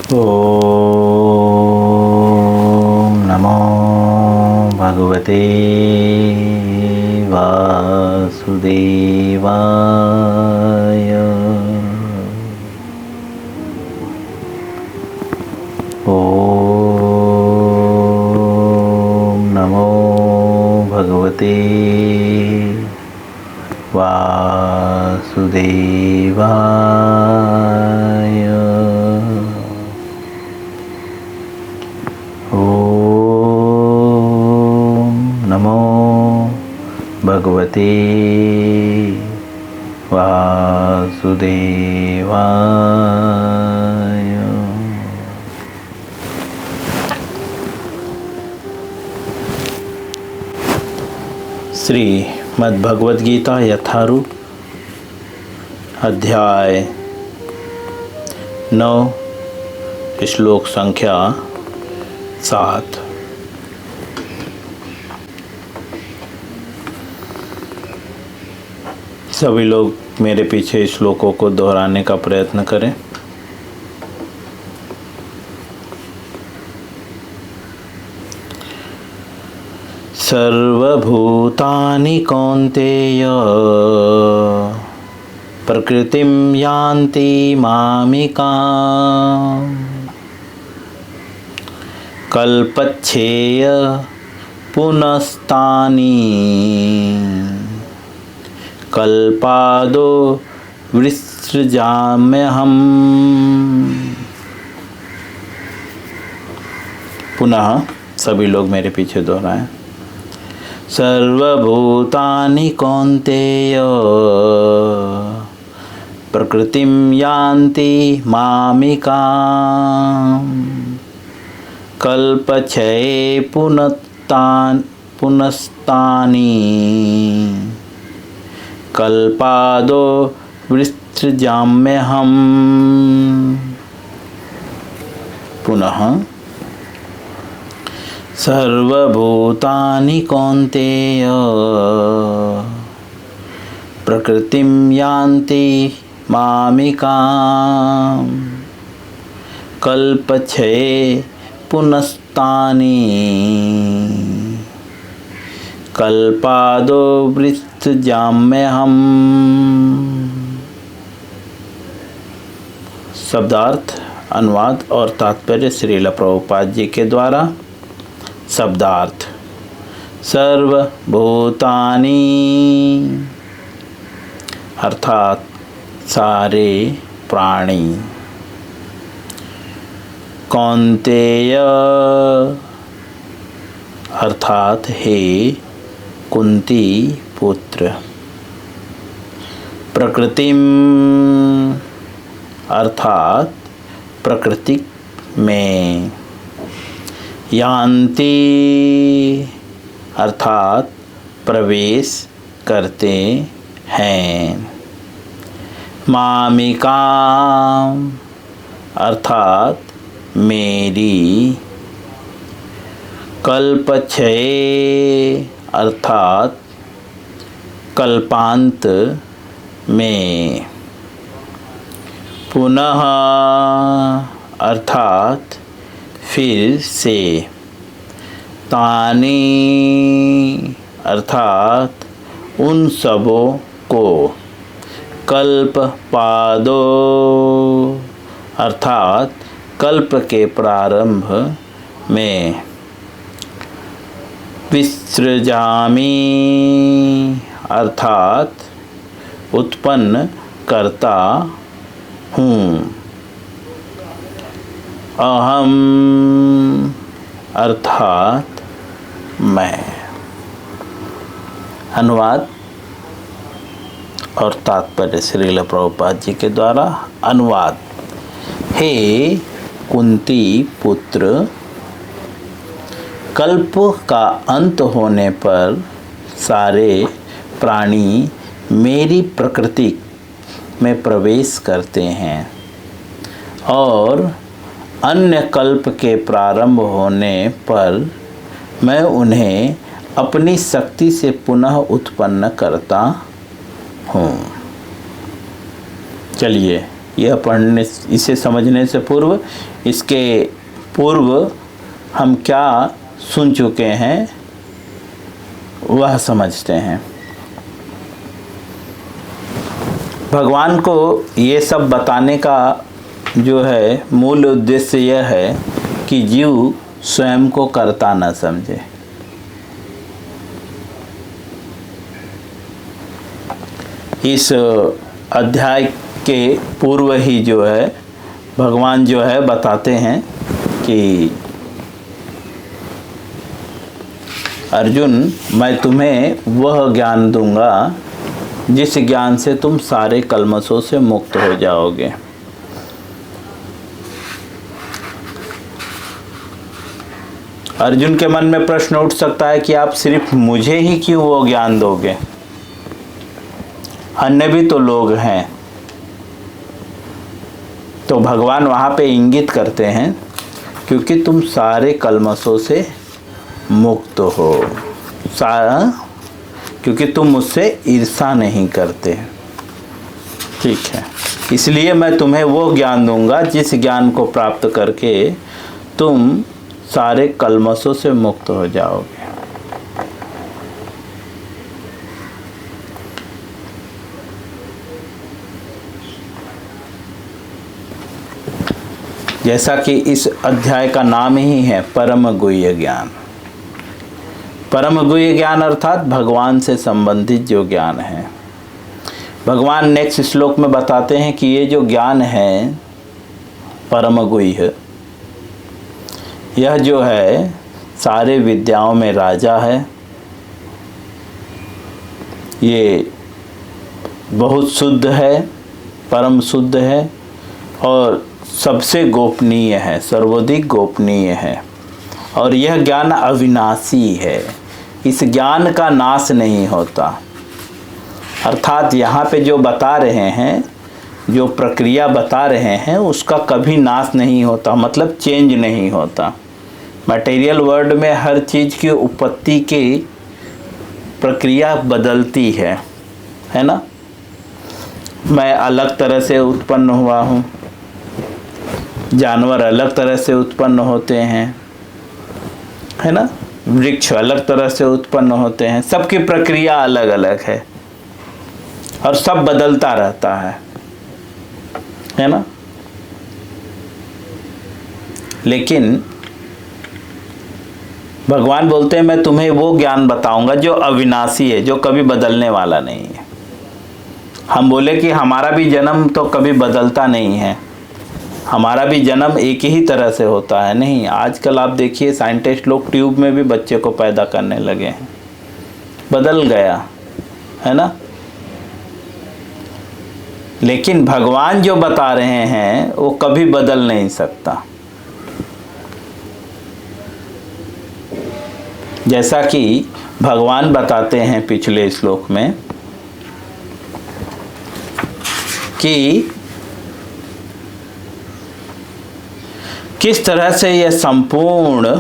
ओम नमो भगवते वासुदेवाय। ओम नमो भगवते वासुदेवाय। भगवते वासुदेवाय। श्रीमद्भगवद गीता यथारूप अध्याय 9 श्लोक संख्या 7। सभी लोग मेरे पीछे श्लोकों को दोहराने का प्रयत्न करें। सर्वभूतानि कौन्तेय प्रकृतिं यान्ति मामिकाम् कल्पच्छेय पुनस्तानि कल्पादो विसृजाम्यहम्। पुनः सभी लोग मेरे पीछे दोहराएं। सर्वभूतानि कौन्तेय प्रकृतिं यान्ति मामिकाम् कल्पक्षये पुनस्तानि कल्पादो विसृजाम्यहम्। पुनः सर्वभूतानि कौन्तेय प्रकृतिं यान्ति मामिकाम् कल्पक्षये पुनस्तानि कल्पादो विसृजाम्यहम्। शब्दार्थ, अनुवाद और तात्पर्य श्रील प्रभुपाद जी के द्वारा। शब्दार्थ: सर्वभूतानि अर्थात सारे प्राणी। कौन्तेय अर्थात हे कुंती पुत्र। प्रकृतिम अर्थात प्रकृति में। यान्ति अर्थात प्रवेश करते हैं। मामिका अर्थात मेरी। कल्पक्षये अर्थात कल्पांत में। पुनः अर्थात फिर से। तानि अर्थात उन सबों को। कल्पपादो अर्थात कल्प के प्रारंभ में। विसृजामि अर्थात उत्पन्न करता हूँ। अहम अर्थात मैं। अनुवाद और तात्पर्य श्रील प्रभुपाद जी के द्वारा। अनुवाद: हे कुंती पुत्र, कल्प का अंत होने पर सारे प्राणी मेरी प्रकृति में प्रवेश करते हैं और अन्य कल्प के प्रारंभ होने पर मैं उन्हें अपनी शक्ति से पुनः उत्पन्न करता हूँ। चलिए यह पढ़ने, इसे समझने से पूर्व, इसके पूर्व हम क्या सुन चुके हैं वह समझते हैं। भगवान को ये सब बताने का जो है मूल उद्देश्य यह है कि जीव स्वयं को कर्ता न समझे। इस अध्याय के पूर्व ही जो है भगवान जो है बताते हैं कि अर्जुन, मैं तुम्हें वह ज्ञान दूंगा जिस ज्ञान से तुम सारे कल्मशों से मुक्त हो जाओगे। अर्जुन के मन में प्रश्न उठ सकता है कि आप सिर्फ मुझे ही क्यों वो ज्ञान दोगे, अन्य भी तो लोग हैं। तो भगवान वहाँ पे इंगित करते हैं क्योंकि तुम सारे कल्मशों से मुक्त हो, क्योंकि तुम मुझसे ईर्षा नहीं करते। ठीक है, इसलिए मैं तुम्हें वो ज्ञान दूंगा जिस ज्ञान को प्राप्त करके तुम सारे कल्मशों से मुक्त हो जाओगे। जैसा कि इस अध्याय का नाम ही है परम गुह्य ज्ञान। परम गुह्य ज्ञान अर्थात भगवान से संबंधित जो ज्ञान है। भगवान नेक्स्ट श्लोक में बताते हैं कि ये जो ज्ञान है परम गुह्य, यह जो है सारे विद्याओं में राजा है। ये बहुत शुद्ध है, परम शुद्ध है और सबसे गोपनीय है, सर्वाधिक गोपनीय है। और यह ज्ञान अविनाशी है, इस ज्ञान का नाश नहीं होता। अर्थात यहाँ पे जो बता रहे हैं, जो प्रक्रिया बता रहे हैं, उसका कभी नाश नहीं होता, मतलब चेंज नहीं होता। मटेरियल वर्ल्ड में हर चीज़ की उत्पत्ति की प्रक्रिया बदलती है ना। मैं अलग तरह से उत्पन्न हुआ हूँ, जानवर अलग तरह से उत्पन्न होते हैं, है ना, वृक्ष अलग तरह से उत्पन्न होते हैं, सबकी प्रक्रिया अलग अलग है और सब बदलता रहता है ना। लेकिन भगवान बोलते हैं मैं तुम्हें वो ज्ञान बताऊंगा जो अविनाशी है, जो कभी बदलने वाला नहीं है। हम बोले कि हमारा भी जन्म तो कभी बदलता नहीं है, हमारा भी जन्म एक ही तरह से होता है, नहीं। आजकल आप देखिए साइंटिस्ट लोग ट्यूब में भी बच्चे को पैदा करने लगे हैं, बदल गया है ना। लेकिन भगवान जो बता रहे हैं वो कभी बदल नहीं सकता। जैसा कि भगवान बताते हैं पिछले श्लोक में कि किस तरह से यह संपूर्ण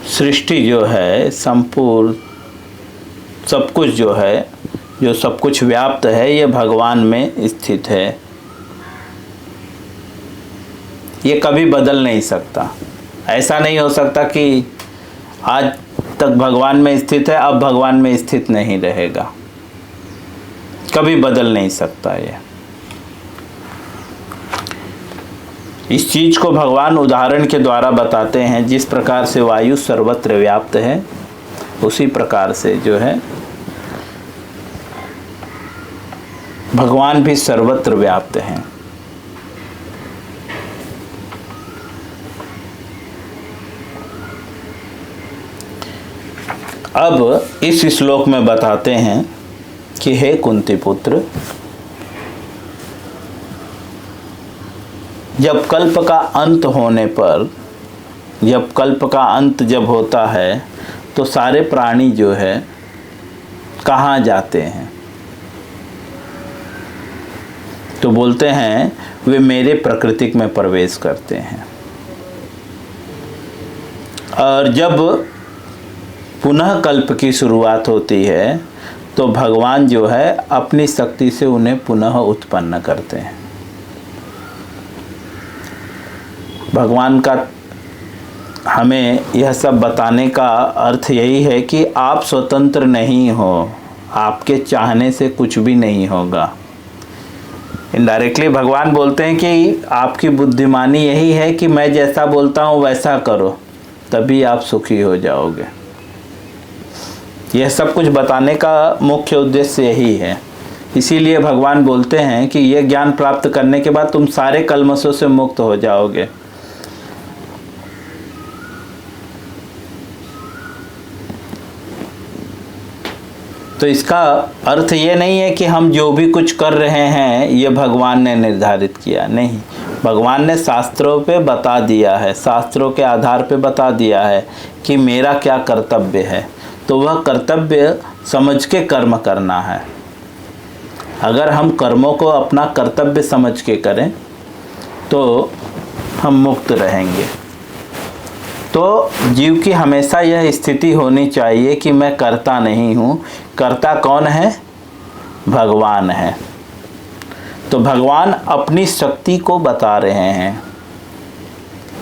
सृष्टि जो है, संपूर्ण सब कुछ जो है, जो सब कुछ व्याप्त है, ये भगवान में स्थित है। ये कभी बदल नहीं सकता। ऐसा नहीं हो सकता कि आज तक भगवान में स्थित है, अब भगवान में स्थित नहीं रहेगा, कभी बदल नहीं सकता ये। इस चीज़ को भगवान उदाहरण के द्वारा बताते हैं। जिस प्रकार से वायु सर्वत्र व्याप्त है, उसी प्रकार से जो है भगवान भी सर्वत्र व्याप्त हैं। अब इस श्लोक में बताते हैं कि हे कुंती पुत्र, जब कल्प का अंत होने पर, जब कल्प का अंत जब होता है तो सारे प्राणी जो है कहाँ जाते हैं? तो बोलते हैं वे मेरे प्राकृतिक में प्रवेश करते हैं। और जब पुनः कल्प की शुरुआत होती है तो भगवान जो है अपनी शक्ति से उन्हें पुनः उत्पन्न करते हैं। भगवान का हमें यह सब बताने का अर्थ यही है कि आप स्वतंत्र नहीं हो, आपके चाहने से कुछ भी नहीं होगा। इनडायरेक्टली भगवान बोलते हैं कि आपकी बुद्धिमानी यही है कि मैं जैसा बोलता हूँ वैसा करो, तभी आप सुखी हो जाओगे। यह सब कुछ बताने का मुख्य उद्देश्य यही है। इसीलिए भगवान बोलते हैं कि यह ज्ञान प्राप्त करने के बाद तुम सारे कल्मशों से मुक्त हो जाओगे। तो इसका अर्थ ये नहीं है कि हम जो भी कुछ कर रहे हैं ये भगवान ने निर्धारित किया, नहीं। भगवान ने शास्त्रों पे बता दिया है, शास्त्रों के आधार पे बता दिया है कि मेरा क्या कर्तव्य है। तो वह कर्तव्य समझ के कर्म करना है। अगर हम कर्मों को अपना कर्तव्य समझ के करें तो हम मुक्त रहेंगे। तो जीव की हमेशा यह स्थिति होनी चाहिए कि मैं करता नहीं हूँ। करता कौन है? भगवान है। तो भगवान अपनी शक्ति को बता रहे हैं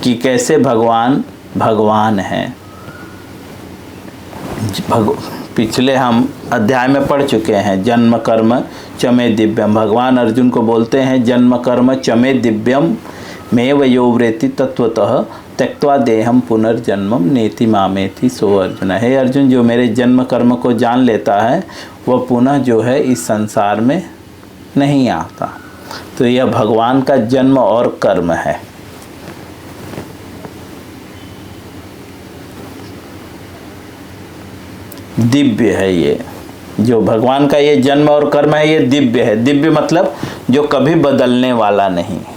कि कैसे भगवान भगवान है। पिछले हम अध्याय में पढ़ चुके हैं, जन्म कर्म चमे दिव्यम। भगवान अर्जुन को बोलते हैं जन्म कर्म चमे दिव्यम मेव यो व्रेति तत्वतः त्यक्त्वा देहम पुनर्जन्मम नेति मामेति सो अर्जुन। हे अर्जुन, जो मेरे जन्म कर्म को जान लेता है वह पुनः जो है इस संसार में नहीं आता। तो यह भगवान का जन्म और कर्म है। दिव्य है ये, जो भगवान का ये जन्म और कर्म है ये दिव्य है। दिव्य मतलब जो कभी बदलने वाला नहीं है।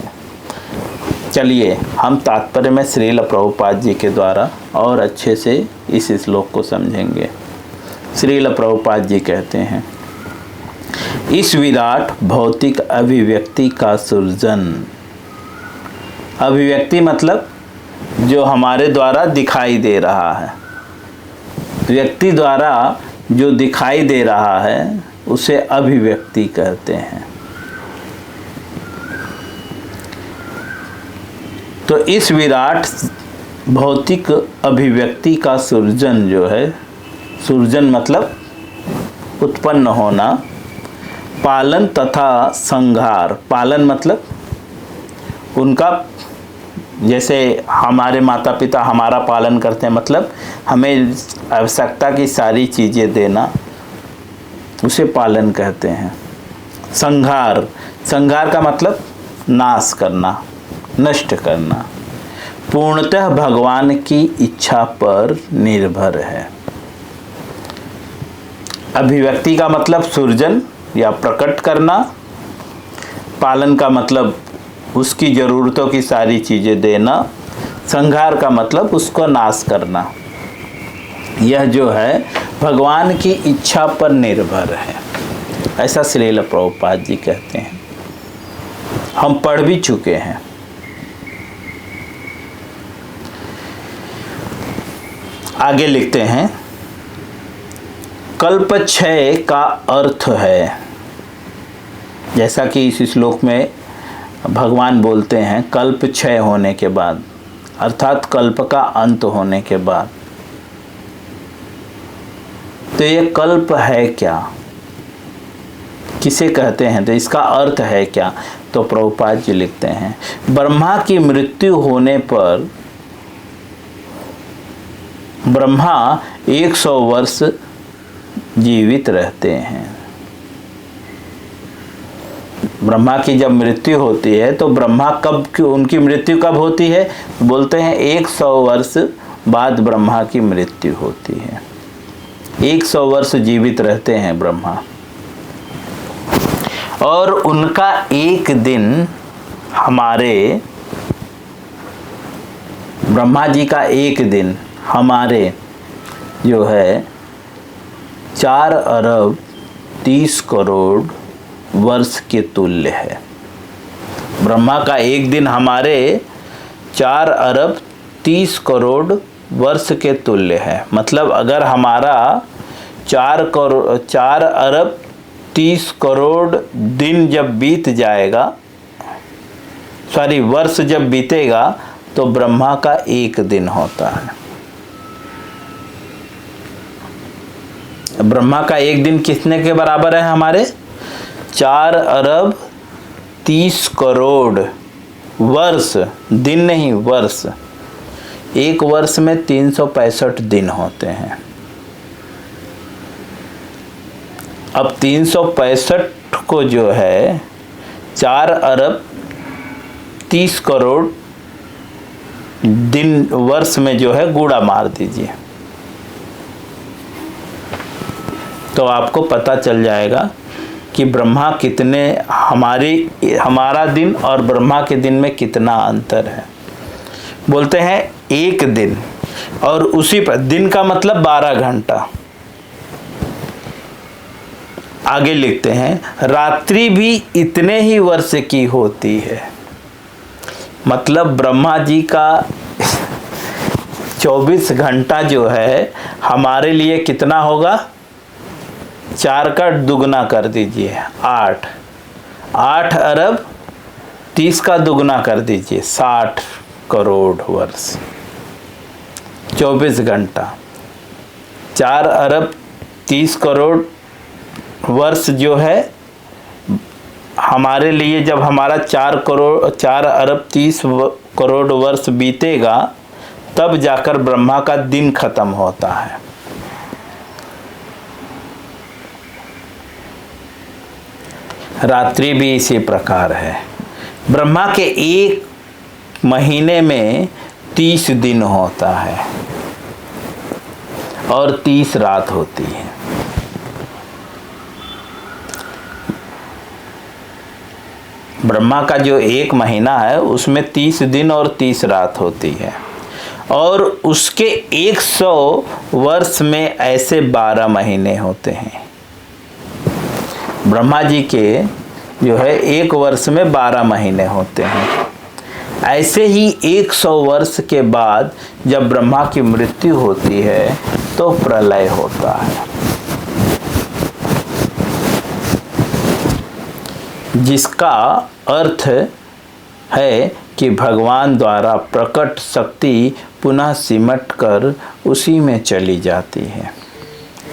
चलिए हम तात्पर्य में श्रील प्रभुपाद जी के द्वारा और अच्छे से इस श्लोक को समझेंगे। श्रील प्रभुपाद जी कहते हैं, इस विराट भौतिक अभिव्यक्ति का सृजन। अभिव्यक्ति मतलब जो हमारे द्वारा दिखाई दे रहा है। व्यक्ति द्वारा जो दिखाई दे रहा है उसे अभिव्यक्ति कहते हैं। तो इस विराट भौतिक अभिव्यक्ति का सृजन जो है, सृजन मतलब उत्पन्न होना, पालन तथा संहार। पालन मतलब उनका, जैसे हमारे माता पिता हमारा पालन करते हैं, मतलब हमें आवश्यकता की सारी चीज़ें देना, उसे पालन कहते हैं। संहार, संहार का मतलब नाश करना, नष्ट करना। पूर्णतः भगवान की इच्छा पर निर्भर है। अभिव्यक्ति का मतलब सृजन या प्रकट करना। पालन का मतलब उसकी ज़रूरतों की सारी चीज़ें देना। संहार का मतलब उसको नाश करना। यह जो है भगवान की इच्छा पर निर्भर है, ऐसा श्रील प्रभुपाद जी कहते हैं। हम पढ़ भी चुके हैं। आगे लिखते हैं, कल्प क्षय का अर्थ है, जैसा कि इस श्लोक में भगवान बोलते हैं, कल्प क्षय होने के बाद, अर्थात कल्प का अंत होने के बाद। तो ये कल्प है क्या, किसे कहते हैं, तो इसका अर्थ है क्या? तो प्रभुपाद जी लिखते हैं, ब्रह्मा की मृत्यु होने पर ब्रह्मा 100 वर्ष जीवित रहते हैं। ब्रह्मा की जब मृत्यु होती है तो ब्रह्मा कब, उनकी मृत्यु कब होती है? बोलते हैं 100 वर्ष बाद ब्रह्मा की मृत्यु होती है। 100 वर्ष जीवित रहते हैं ब्रह्मा, और उनका एक दिन, हमारे ब्रह्मा जी का एक दिन हमारे जो है 4 अरब 30 करोड़ वर्ष के तुल्य है। ब्रह्मा का एक दिन हमारे 4 अरब 30 करोड़ वर्ष के तुल्य है। मतलब अगर हमारा 4 अरब 30 करोड़ दिन जब बीत जाएगा, वर्ष जब बीतेगा तो ब्रह्मा का एक दिन होता है। ब्रह्मा का एक दिन कितने के बराबर है हमारे? 4 अरब 30 करोड़ वर्ष, दिन नहीं वर्ष। एक वर्ष में 365 दिन होते हैं। अब 365 को जो है 4 अरब 30 करोड़ दिन वर्ष में जो है गुणा मार दीजिए, तो आपको पता चल जाएगा कि ब्रह्मा कितने, हमारा दिन और ब्रह्मा के दिन में कितना अंतर है। बोलते हैं एक दिन, और उसी पर दिन का मतलब 12 घंटा। आगे लिखते हैं रात्रि भी इतने ही वर्ष की होती है। मतलब ब्रह्मा जी का 24 घंटा जो है हमारे लिए कितना होगा? 4 का दुगना कर दीजिए, 8 अरब 30 का दुगना कर दीजिए, 60 करोड़ वर्ष। 24 घंटा 4 अरब 30 करोड़ वर्ष जो है हमारे लिए, जब हमारा 4 अरब 30 करोड़ वर्ष बीतेगा तब जाकर ब्रह्मा का दिन खत्म होता है। रात्रि भी इसी प्रकार है। ब्रह्मा के एक महीने में 30 दिन होता है और 30 रात होती है। ब्रह्मा का जो एक महीना है उसमें 30 दिन और 30 रात होती है, और उसके 100 वर्ष में ऐसे 12 महीने होते हैं। ब्रह्मा जी के जो है एक वर्ष में 12 महीने होते हैं। ऐसे ही 100 वर्ष के बाद जब ब्रह्मा की मृत्यु होती है तो प्रलय होता है, जिसका अर्थ है कि भगवान द्वारा प्रकट शक्ति पुनः सिमट कर उसी में चली जाती है।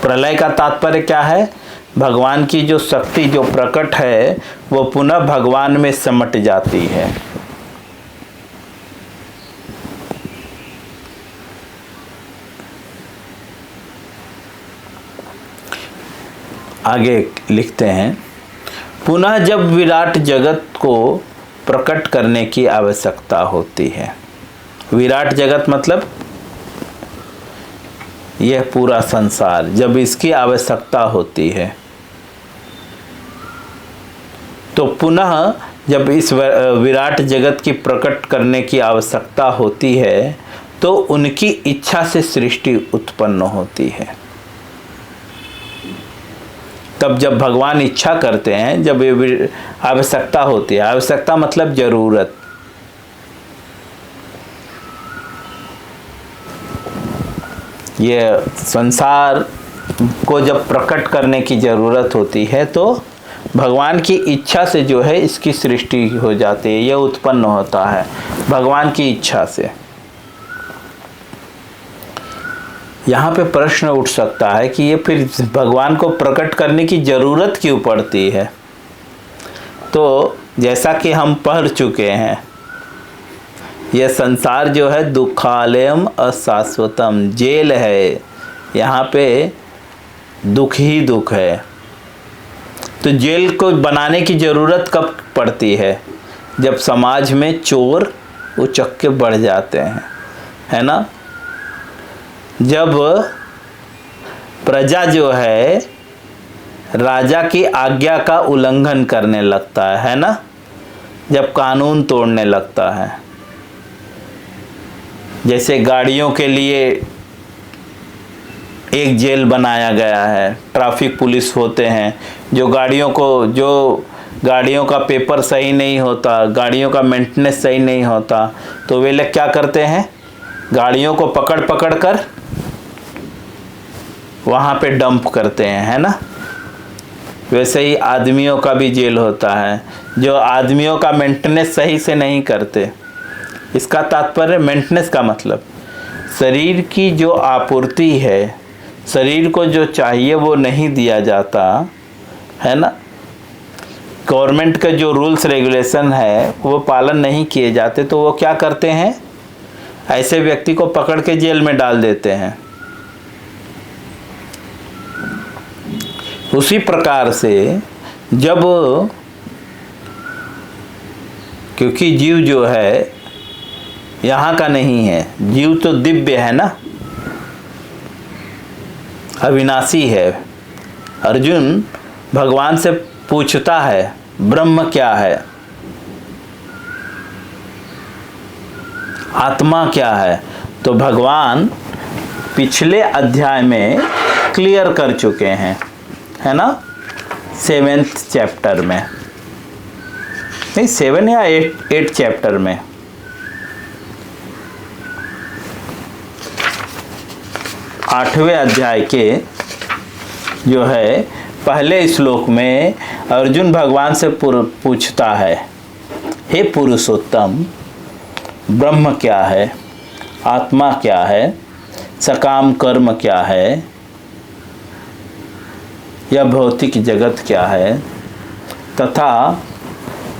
प्रलय का तात्पर्य क्या है? भगवान की जो शक्ति जो प्रकट है वो पुनः भगवान में सिमट जाती है। आगे लिखते हैं पुनः जब विराट जगत को प्रकट करने की आवश्यकता होती है। विराट जगत मतलब यह पूरा संसार, जब इसकी आवश्यकता होती है तो पुनः जब इस विराट जगत की प्रकट करने की आवश्यकता होती है तो उनकी इच्छा से सृष्टि उत्पन्न होती है। तब जब भगवान इच्छा करते हैं, जब ये आवश्यकता होती है, आवश्यकता मतलब जरूरत, ये संसार को जब प्रकट करने की ज़रूरत होती है तो भगवान की इच्छा से जो है इसकी सृष्टि हो जाती है, यह उत्पन्न होता है भगवान की इच्छा से। यहाँ पे प्रश्न उठ सकता है कि ये फिर भगवान को प्रकट करने की ज़रूरत क्यों पड़ती है? तो जैसा कि हम पढ़ चुके हैं, यह संसार जो है दुखालयम अशाश्वतम, जेल है, यहाँ पे दुख ही दुख है। तो जेल को बनाने की ज़रूरत कब पड़ती है? जब समाज में चोर उचक्के बढ़ जाते हैं, है ना? जब प्रजा जो है राजा की आज्ञा का उल्लंघन करने लगता है ना? जब कानून तोड़ने लगता है। जैसे गाड़ियों के लिए एक जेल बनाया गया है, ट्रैफिक पुलिस होते हैं जो गाड़ियों का पेपर सही नहीं होता, गाड़ियों का मेंटेनेंस सही नहीं होता, तो वे लोग क्या करते हैं? गाड़ियों को पकड़ कर वहाँ पे डंप करते हैं, है ना। वैसे ही आदमियों का भी जेल होता है, जो आदमियों का मेंटेनेंस सही से नहीं करते। इसका तात्पर्य, मेंटेनेंस का मतलब शरीर की जो आपूर्ति है, शरीर को जो चाहिए वो नहीं दिया जाता, है ना। गवर्नमेंट का जो रूल्स रेगुलेशन है वो पालन नहीं किए जाते, तो वो क्या करते हैं, ऐसे व्यक्ति को पकड़ के जेल में डाल देते हैं। उसी प्रकार से जब, क्योंकि जीव जो है यहाँ का नहीं है, जीव तो दिव्य है ना, अविनाशी है। अर्जुन भगवान से पूछता है ब्रह्म क्या है, आत्मा क्या है, तो भगवान पिछले अध्याय में क्लियर कर चुके हैं, है ना। 7th चैप्टर में, नहीं 7 या 8 चैप्टर में, आठवें अध्याय के जो है पहले श्लोक में अर्जुन भगवान से पूछता है, हे पुरुषोत्तम, ब्रह्म क्या है, आत्मा क्या है, सकाम कर्म क्या है, यह भौतिक जगत क्या है, तथा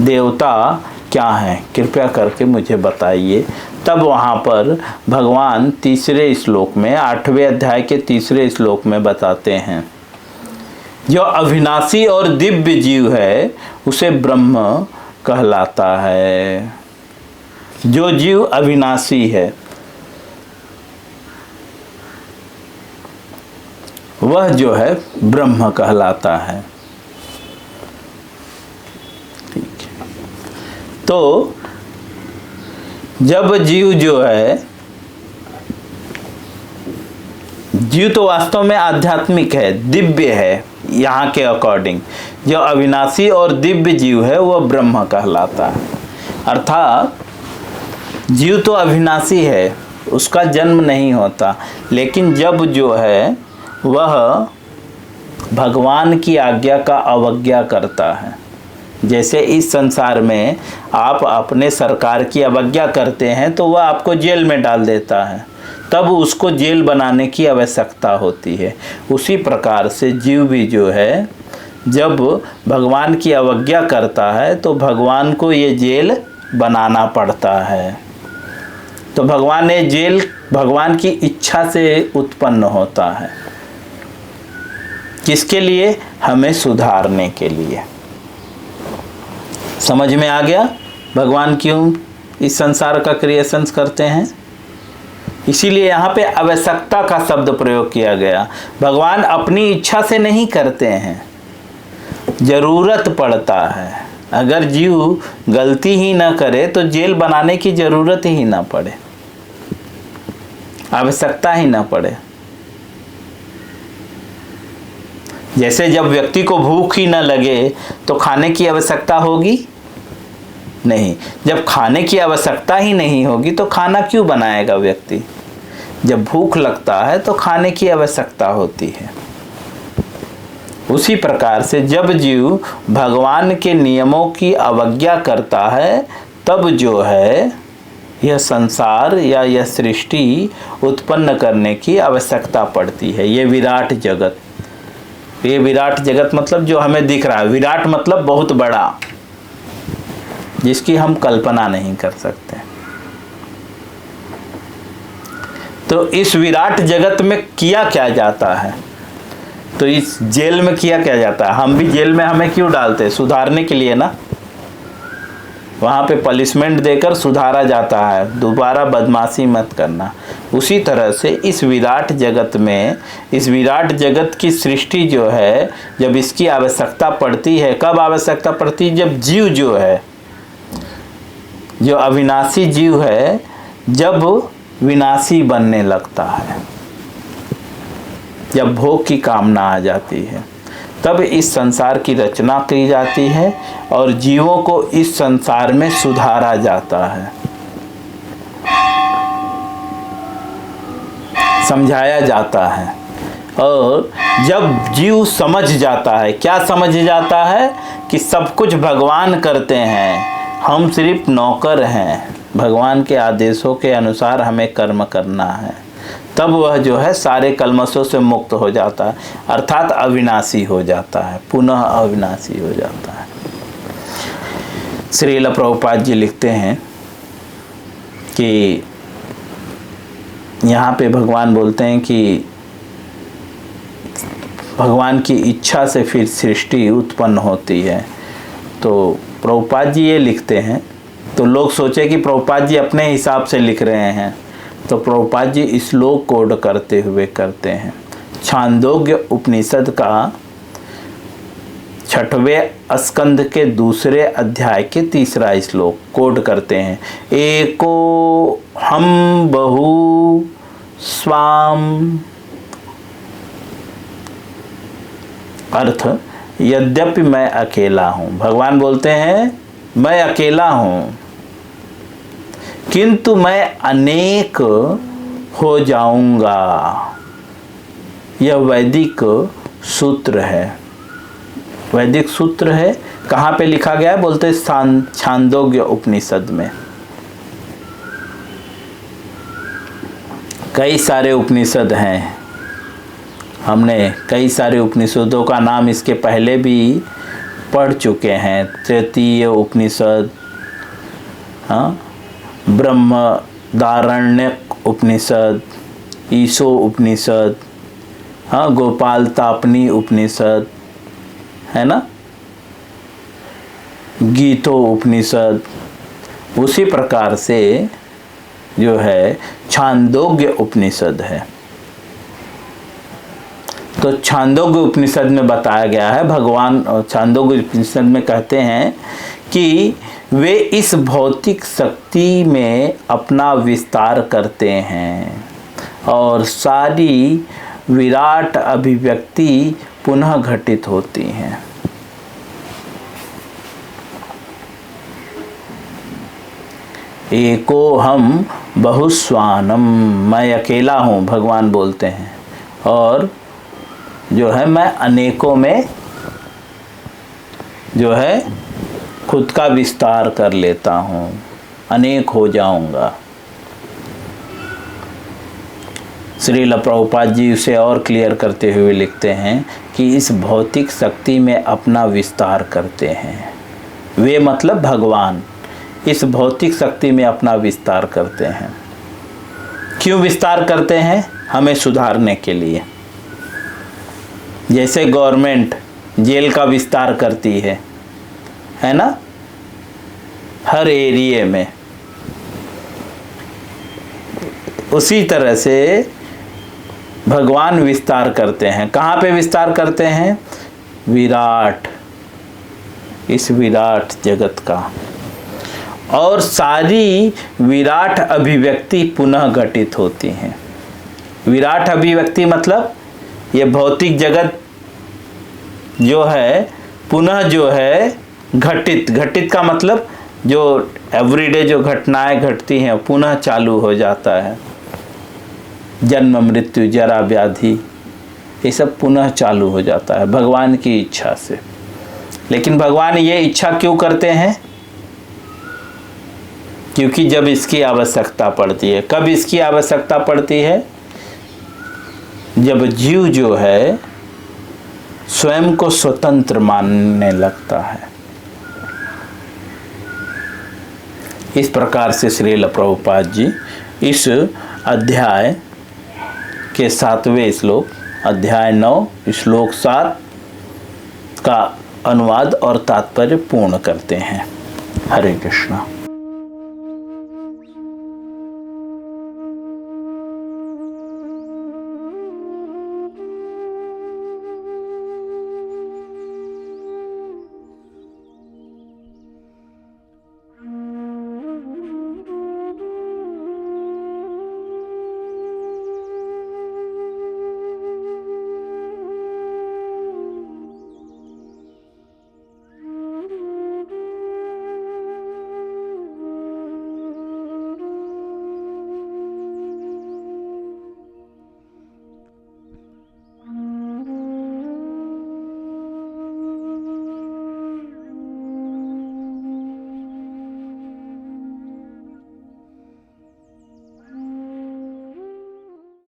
देवता क्या है, कृपया करके मुझे बताइए। तब वहाँ पर भगवान तीसरे श्लोक में, 8वें अध्याय के तीसरे श्लोक में बताते हैं, जो अविनाशी और दिव्य जीव है उसे ब्रह्म कहलाता है। जो जीव अविनाशी है वह जो है ब्रह्म कहलाता है। ठीक है, तो जब जीव जो है, जीव तो वास्तव में आध्यात्मिक है, दिव्य है, यहाँ के अकॉर्डिंग जो अविनाशी और दिव्य जीव है वह ब्रह्म कहलाता है। अर्थात जीव तो अविनाशी है, उसका जन्म नहीं होता, लेकिन जब जो है वह भगवान की आज्ञा का अवज्ञा करता है, जैसे इस संसार में आप अपने सरकार की अवज्ञा करते हैं तो वह आपको जेल में डाल देता है, तब उसको जेल बनाने की आवश्यकता होती है। उसी प्रकार से जीव भी जो है जब भगवान की अवज्ञा करता है तो भगवान को ये जेल बनाना पड़ता है। तो भगवान ये जेल भगवान की इच्छा से उत्पन्न होता है, किसके लिए, हमें सुधारने के लिए। समझ में आ गया भगवान क्यों इस संसार का क्रिएशंस करते हैं। इसीलिए यहाँ पे आवश्यकता का शब्द प्रयोग किया गया। भगवान अपनी इच्छा से नहीं करते हैं, जरूरत पड़ता है। अगर जीव गलती ही ना करे तो जेल बनाने की जरूरत ही ना पड़े, आवश्यकता ही ना पड़े। जैसे जब व्यक्ति को भूख ही ना लगे तो खाने की आवश्यकता होगी नहीं। जब खाने की आवश्यकता ही नहीं होगी तो खाना क्यों बनाएगा व्यक्ति। जब भूख लगता है तो खाने की आवश्यकता होती है। उसी प्रकार से जब जीव भगवान के नियमों की अवज्ञा करता है तब जो है यह संसार या यह सृष्टि उत्पन्न करने की आवश्यकता पड़ती है। ये विराट जगत, ये विराट जगत मतलब जो हमें दिख रहा है, विराट मतलब बहुत बड़ा, जिसकी हम कल्पना नहीं कर सकते। तो इस विराट जगत में किया क्या जाता है, तो इस जेल में किया क्या जाता है। हम भी जेल में हमें क्यों डालते हैं, सुधारने के लिए ना। वहाँ पे पनिशमेंट देकर सुधारा जाता है, दोबारा बदमाशी मत करना। उसी तरह से इस विराट जगत में, इस विराट जगत की सृष्टि जो है, जब इसकी आवश्यकता पड़ती है, कब आवश्यकता पड़ती है, जब जीव जो है, जो अविनाशी जीव है, जब विनाशी बनने लगता है, जब भोग की कामना आ जाती है, तब इस संसार की रचना की जाती है और जीवों को इस संसार में सुधारा जाता है, समझाया जाता है। और जब जीव समझ जाता है, क्या समझ जाता है कि सब कुछ भगवान करते हैं, हम सिर्फ नौकर हैं, भगवान के आदेशों के अनुसार हमें कर्म करना है, तब वह जो है सारे कल्मशों से मुक्त हो जाता है, अर्थात अविनाशी हो जाता है, पुनः अविनाशी हो जाता है। श्रील प्रभुपाद जी लिखते हैं कि यहाँ पे भगवान बोलते हैं कि भगवान की इच्छा से फिर सृष्टि उत्पन्न होती है। तो प्रभुपाद जी ये लिखते हैं, तो लोग सोचे कि प्रभुपाद जी अपने हिसाब से लिख रहे हैं, तो प्रभुपाद जी श्लोक कोड करते हुए करते हैं। छांदोग्य उपनिषद का 6वें स्कंद के 2 अध्याय के 3 श्लोक कोड करते हैं। एको हम बहु स्वाम, अर्थ यद्यपि मैं अकेला हूँ, भगवान बोलते हैं मैं अकेला हूँ, किंतु मैं अनेक हो जाऊंगा। यह वैदिक सूत्र है, वैदिक सूत्र है। कहाँ पे लिखा गया है? बोलते हैं छांदोग्य उपनिषद में। कई सारे उपनिषद हैं, हमने कई सारे उपनिषदों का नाम इसके पहले भी पढ़ चुके हैं। तृतीय उपनिषद, हाँ, ब्रह्मदारण्यक उपनिषद, ईशो उपनिषद, हाँ, गोपाल तापनी उपनिषद, है ना, गीतो उपनिषद। उसी प्रकार से जो है छांदोग्य उपनिषद है। तो छांदोग्य उपनिषद में बताया गया है, भगवान छांदोग्य उपनिषद में कहते हैं कि वे इस भौतिक शक्ति में अपना विस्तार करते हैं और सारी विराट अभिव्यक्ति पुनः घटित होती हैं। एको हम बहुस्वानम, मैं अकेला हूँ, भगवान बोलते हैं, और जो है मैं अनेकों में जो है खुद का विस्तार कर लेता हूँ, अनेक हो जाऊंगा। श्रील प्रभुपाद जी उसे और क्लियर करते हुए लिखते हैं कि इस भौतिक शक्ति में अपना विस्तार करते हैं। वे मतलब भगवान इस भौतिक शक्ति में अपना विस्तार करते हैं। क्यों विस्तार करते हैं? हमें सुधारने के लिए। जैसे गवर्नमेंट जेल का विस्तार करती है ना, हर एरिया में, उसी तरह से भगवान विस्तार करते हैं। कहाँ पे विस्तार करते हैं? विराट, इस विराट जगत का, और सारी विराट अभिव्यक्ति पुनः घटित होती हैं। विराट अभिव्यक्ति मतलब ये भौतिक जगत जो है पुनः जो है घटित, घटित का मतलब जो एवरीडे जो घटनाएं घटती हैं पुनः चालू हो जाता है। जन्म मृत्यु जरा व्याधि ये सब पुनः चालू हो जाता है भगवान की इच्छा से। लेकिन भगवान ये इच्छा क्यों करते हैं? क्योंकि जब इसकी आवश्यकता पड़ती है। कब इसकी आवश्यकता पड़ती है? जब जीव जो है स्वयं को स्वतंत्र मानने लगता है। इस प्रकार से श्रील प्रभुपाद जी इस अध्याय के 7वें श्लोक, अध्याय 9 श्लोक 7 का अनुवाद और तात्पर्य पूर्ण करते हैं। हरे कृष्णा।